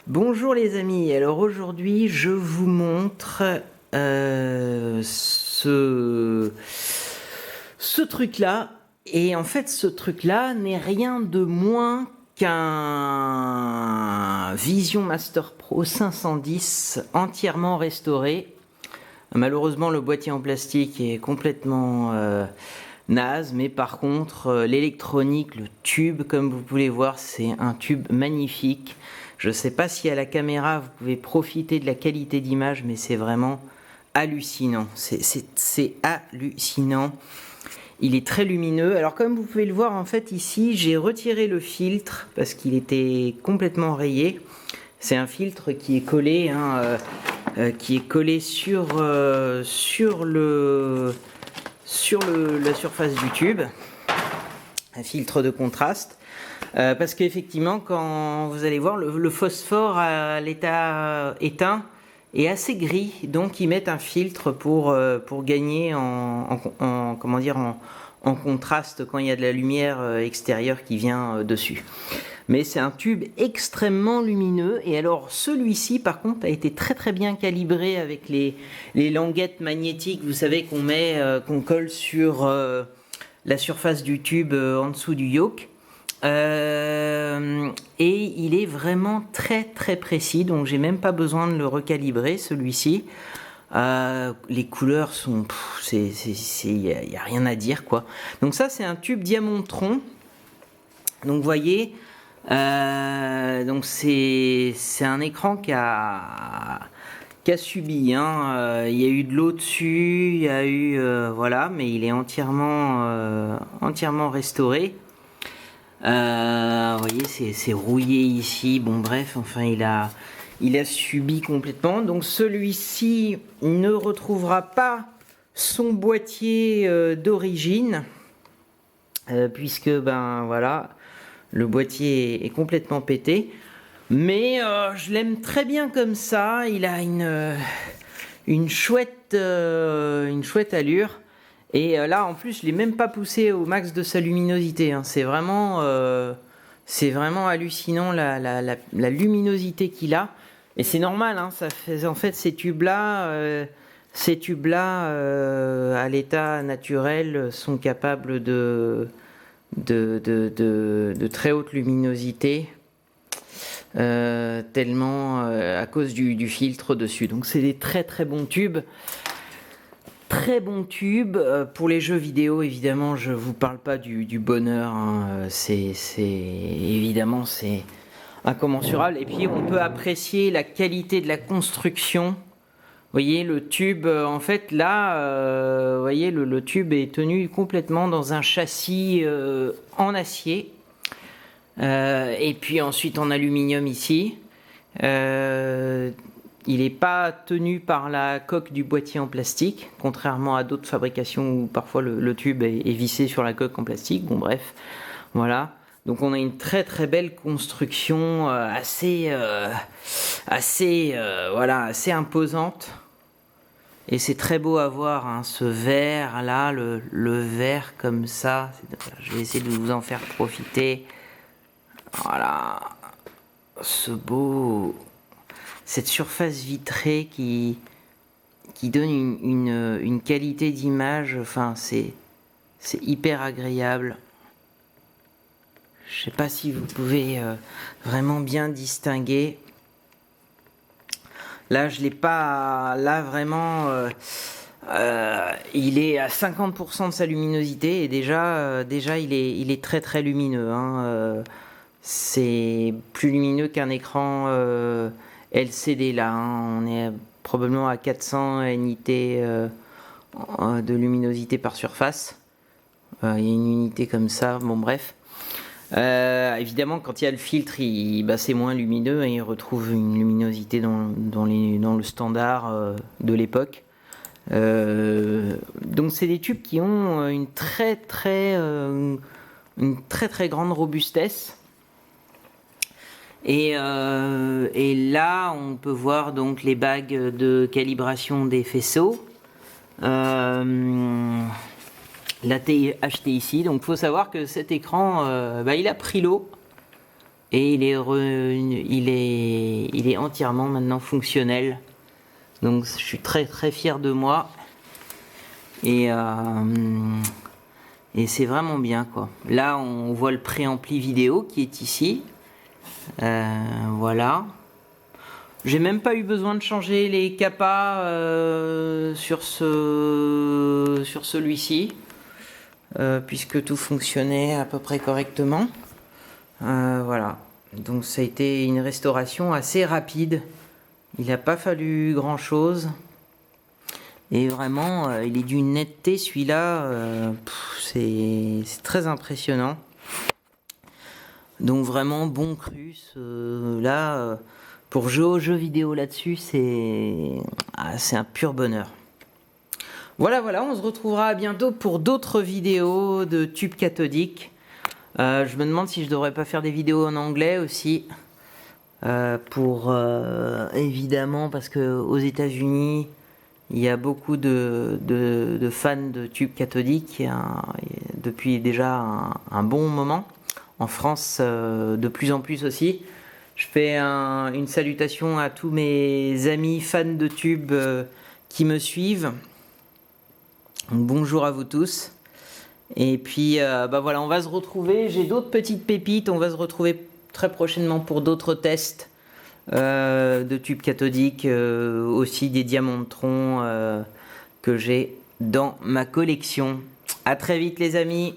Bonjour les amis, alors aujourd'hui je vous montre ce truc là, et en fait ce truc là n'est rien de moins qu'un Vision Master Pro 510 entièrement restauré. Malheureusement le boîtier en plastique est complètement naze, mais par contre l'électronique, le tube, comme vous pouvez voir, c'est un tube magnifique. Je ne sais pas si à la caméra vous pouvez profiter de la qualité d'image, mais c'est vraiment hallucinant. C'est hallucinant. Il est très lumineux. Alors comme vous pouvez le voir, en fait ici j'ai retiré le filtre parce qu'il était complètement rayé. C'est un filtre qui est collé, sur la surface du tube. Un filtre de contraste. Parce qu'effectivement, quand vous allez voir, le phosphore à l'état éteint est assez gris, donc ils mettent un filtre pour gagner en contraste quand il y a de la lumière extérieure qui vient dessus. Mais c'est un tube extrêmement lumineux, et alors celui-ci par contre a été très bien calibré avec les languettes magnétiques, vous savez, qu'on colle sur la surface du tube en dessous du yoke. Et il est vraiment très précis, donc j'ai même pas besoin de le recalibrer celui-ci. Les couleurs sont, il y a rien à dire quoi. Donc ça c'est un tube Diamontron. Donc vous voyez, donc c'est un écran qui a subi, il y a eu de l'eau dessus, il y a eu voilà, mais il est entièrement restauré. Vous voyez, c'est rouillé ici. Bon bref, enfin il a subi complètement. Donc celui-ci ne retrouvera pas son boîtier d'origine, puisque ben voilà, le boîtier est complètement pété. Mais je l'aime très bien comme ça. Il a une chouette allure. Et là, en plus, je l'ai même pas poussé au max de sa luminosité. Hein. C'est vraiment hallucinant la luminosité qu'il a. Et c'est normal. Hein, ça fait, en fait, ces tubes-là, à l'état naturel, sont capables de très haute luminosité, tellement à cause du filtre dessus. Donc, c'est des très bons tubes. Très bon tube. Pour les jeux vidéo, évidemment, je vous parle pas du bonheur. Hein. C'est incommensurable. Et puis, on peut apprécier la qualité de la construction. Vous voyez, le tube, en fait, là, vous voyez, le tube est tenu complètement dans un châssis en acier. Et puis ensuite en aluminium ici. Il n'est pas tenu par la coque du boîtier en plastique, contrairement à d'autres fabrications où parfois le tube est vissé sur la coque en plastique. Bon bref, voilà. Donc on a une très belle construction assez imposante. Et c'est très beau à voir, hein, ce verre là, le verre comme ça. Je vais essayer de vous en faire profiter. Voilà, cette surface vitrée qui donne une qualité d'image, enfin c'est hyper agréable. Je sais pas si vous pouvez vraiment bien distinguer. Là je l'ai pas, là vraiment il est à 50% de sa luminosité, et déjà il est très lumineux, hein. C'est plus lumineux qu'un écran LCD là, hein. On est probablement à 400 unités de luminosité par surface. Il y a une unité comme ça, bon bref. Évidemment, quand il y a le filtre, c'est moins lumineux, et il retrouve une luminosité dans le standard de l'époque. Donc c'est des tubes qui ont une très grande robustesse. Et là, on peut voir donc les bagues de calibration des faisceaux. L'acheté ici. Donc, il faut savoir que cet écran, il a pris l'eau. et il est entièrement maintenant fonctionnel. Donc je suis très très fier de moi et c'est vraiment bien quoi. Là on voit le préampli vidéo qui est ici. Voilà. J'ai même pas eu besoin de changer les capas sur celui-ci, puisque tout fonctionnait à peu près correctement. Voilà. Donc ça a été une restauration assez rapide. Il n'a pas fallu grand chose. Et vraiment, il est d'une netteté celui-là. C'est très impressionnant. Donc vraiment bon cru. Là, pour jouer aux jeux vidéo là-dessus, c'est un pur bonheur. Voilà, on se retrouvera bientôt pour d'autres vidéos de tubes cathodiques. Je me demande si je devrais pas faire des vidéos en anglais aussi. Évidemment, parce que aux États-Unis, il y a beaucoup de fans de tubes cathodiques depuis déjà un bon moment. En France, de plus en plus aussi. Je fais une salutation à tous mes amis fans de tubes qui me suivent. Bonjour à vous tous. Et puis, voilà, on va se retrouver. J'ai d'autres petites pépites. On va se retrouver très prochainement pour d'autres tests de tubes cathodiques, aussi des diamantrons que j'ai dans ma collection. À très vite les amis.